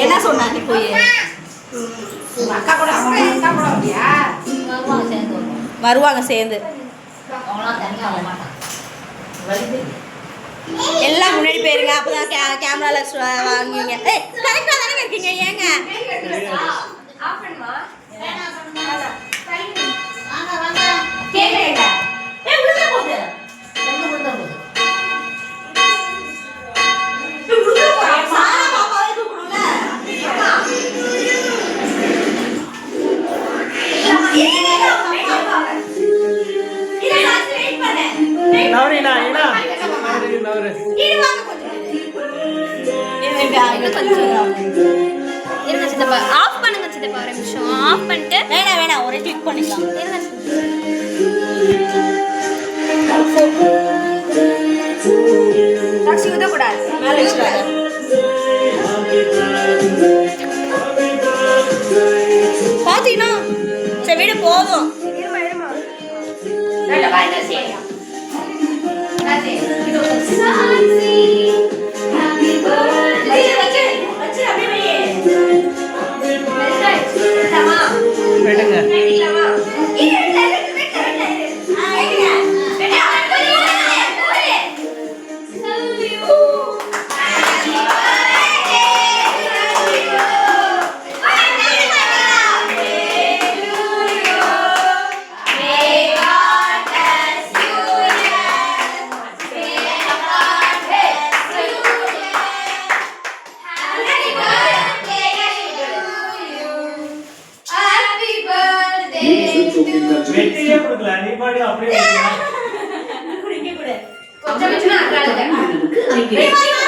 என்ன சொன்னாங்க போய் அக்கா கூட அப்படியா வருவாங்க சேர்ந்து எல்லாம் முன்னாடி போயிருங்க அப்பதான் கேமரால வாங்குவீங்க. கரெக்டா தானே இருக்கீங்க? ஏங்க ஆஃப் பண்ணுங்க சித்தப்பா ஒரு நிமிஷம் ஆஃப் பண்ணிட்டு வேணாம் ஒரே கிளிக் பண்ணிக்கலாம். டாக்ஸி ஊதக்கூடாது மேல வச்சுறாங்க. பாத்தீங்கன்னா சரி வீடு போதும். வெட்டியே கொடுக்கல நீ பாடி அப்படியே கொஞ்சம் வச்சுனா அக்காளுக்கு